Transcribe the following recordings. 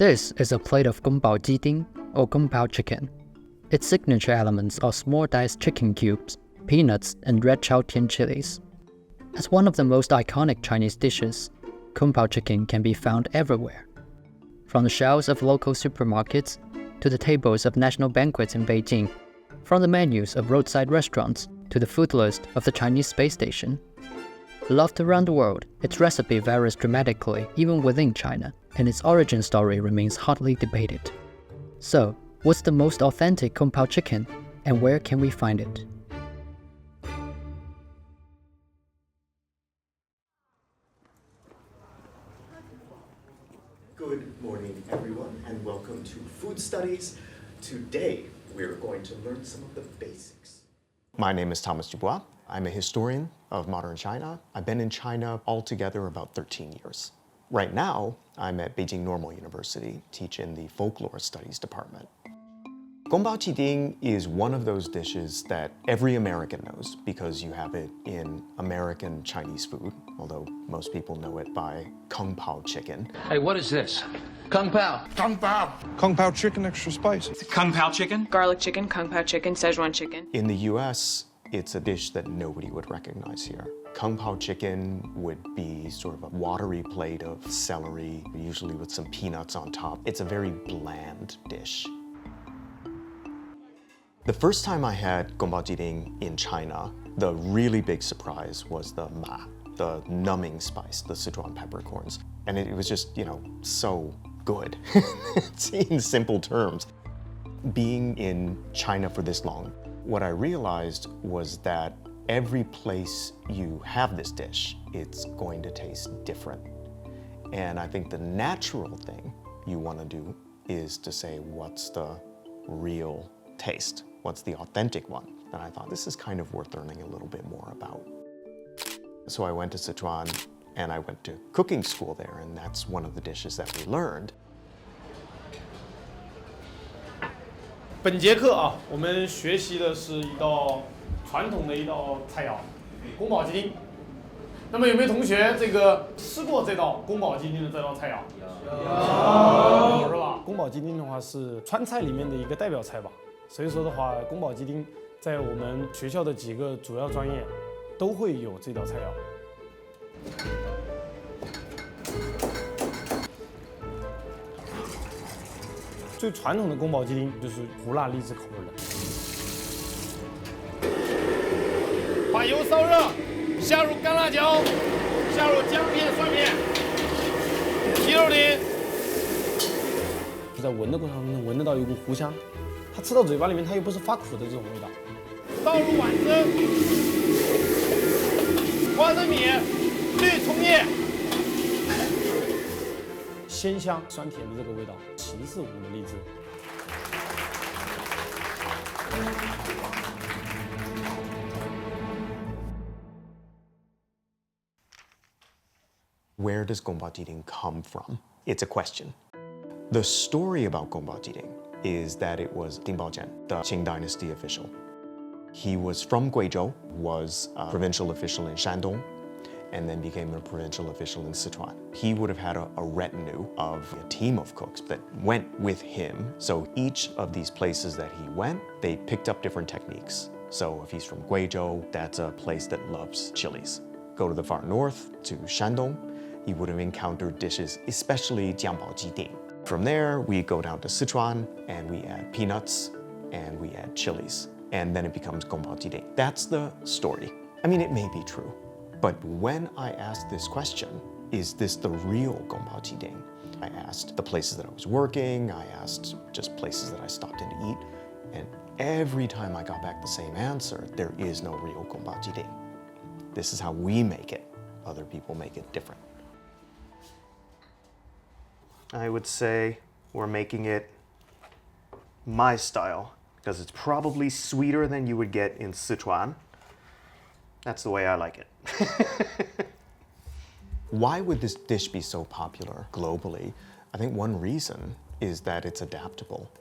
This is a plate of Gongbao jiding, or Gongbao chicken. Its signature elements are small diced chicken cubes, peanuts, and red Chaotian chilies. As one of the most iconic Chinese dishes, Gongbao chicken can be found everywhere. From the shelves of local supermarkets, to the tables of national banquets in Beijing, from the menus of roadside restaurants to the food list of the Chinese space station. Loved around the world, its recipe varies dramatically even within China, and its origin story remains hotly debated. So, what's the most authentic Gongbao chicken, and where can we find it? Good morning, everyone, and welcome to Food Studies. Today, we're going to learn some of the basics. My name is Thomas DuBois. I'm a historian of modern China. I've been in China altogether about 13 years. Right now, I'm at Beijing Normal University, teaching the Folklore Studies department. Gongbao jiding is one of those dishes that every American knows because you have it in American Chinese food, although most people know it by Kung Pao chicken. Hey, what is this? Kung Pao. Kung Pao. Kung Pao chicken, extra spicy. Kung Pao chicken? Garlic chicken, Kung Pao chicken, Szechuan chicken. In the US, it's a dish that nobody would recognize here. Kung Pao chicken would be sort of a watery plate of celery, usually with some peanuts on top. It's a very bland dish. The first time I had Gongbao jiding in China, the really big surprise was the ma, the numbing spice, the Sichuan peppercorns. And it was just, so good. It's in simple terms. Being in China for this long, what I realized was that every place you have this dish, it's going to taste different. And I think the natural thing you want to do is to say, what's the real taste? What's the authentic one? And I thought this is kind of worth learning a little bit more about. So I went to Sichuan and I went to cooking school there, and that's one of the dishes that we learned. 本节课啊，我们学习的是一道传统的一道菜肴，宫保鸡丁。那么有没有同学吃过这道宫保鸡丁的这道菜肴？有是吧？宫保鸡丁的话是川菜里面的一个代表菜吧，所以说的话，宫保鸡丁在我们学校的几个主要专业都会有这道菜肴。 最传统的宫保鸡丁就是胡辣荔枝口味的。把油烧热，下入干辣椒，下入姜片、蒜片，鸡肉丁。就在闻的过程当中闻得到一股糊香，它吃到嘴巴里面，它又不是发苦的这种味道。倒入碗蒸，花生米、绿葱叶。 鲜香酸甜的这个味道，其次我们的荔枝。Where does Gongbao jiding come from? It's a question. The story about Gongbao jiding is that it was Ding Baojian, the Qing dynasty official. He was from Guizhou, was a provincial official in Shandong, and then became a provincial official in Sichuan. He would have had a retinue of a team of cooks that went with him. So each of these places that he went, they picked up different techniques. So if he's from Guizhou, that's a place that loves chilies. Go to the far north, to Shandong, he would have encountered dishes, especially jiangbao jiding. From there, we go down to Sichuan, and we add peanuts, and we add chilies. And then it becomes Gongbao jiding. That's the story. I mean, it may be true. But when I asked this question, is this the real Gongbao jiding? I asked the places that I was working, I asked just places that I stopped in to eat, and every time I got back the same answer, there is no real Gongbao jiding. This is how we make it. Other people make it different. I would say we're making it my style, because it's probably sweeter than you would get in Sichuan. That's the way I like it. Why would this dish be so popular globally? I think one reason is that it's adaptable.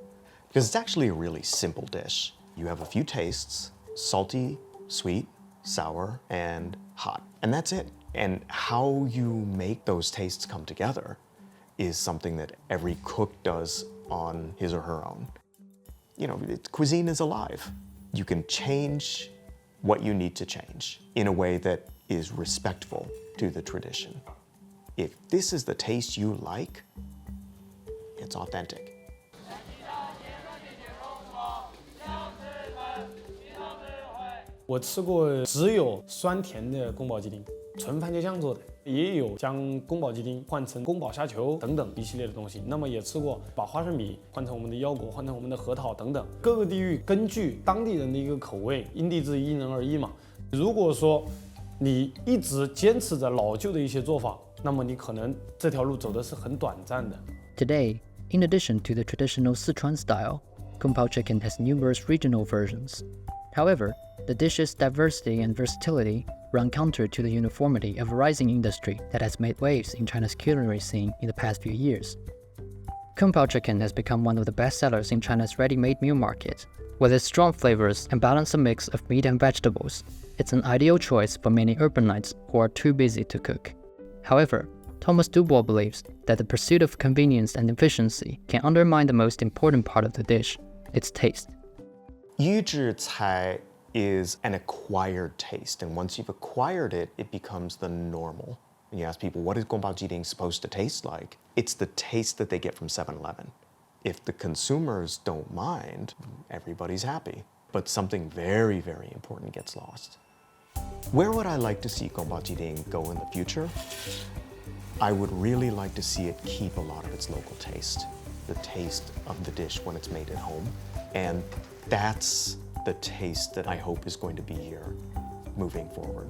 Because it's actually a really simple dish. You have a few tastes: salty, sweet, sour, and hot. And that's it. And how you make those tastes come together is something that every cook does on his or her own. You know, cuisine is alive. You can change what you need to change in a way that is respectful to the tradition. If this is the taste you like, it's authentic. 我吃过只有酸甜的宫保鸡丁，纯番茄酱做的，也有将宫保鸡丁换成宫保虾球等等一系列的东西。那么也吃过把花生米换成我们的腰果，换成我们的核桃等等。各个地域根据当地人的一个口味，因地制宜，因人而异嘛。如果说你一直坚持着老旧的一些做法，那么你可能这条路走的是很短暂的。Today, in addition to the traditional Sichuan style, Gongbao chicken has numerous regional versions. However, the dish's diversity and versatility run counter to the uniformity of a rising industry that has made waves in China's culinary scene in the past few years. Gongbao chicken has become one of the best sellers in China's ready-made meal market. With its strong flavors and balanced mix of meat and vegetables, it's an ideal choice for many urbanites who are too busy to cook. However, Thomas DuBois believes that the pursuit of convenience and efficiency can undermine the most important part of the dish, its taste. 预制菜 is an acquired taste, and once you've acquired it, it becomes the normal. When you ask people, what is Gongbao jiding supposed to taste like? It's the taste that they get from 7-Eleven. If the consumers don't mind, everybody's happy. But something very, very important gets lost. Where would I like to see Gongbao jiding go in the future? I would really like to see it keep a lot of its local taste, the taste of the dish when it's made at home. And that's the taste that I hope is going to be here moving forward.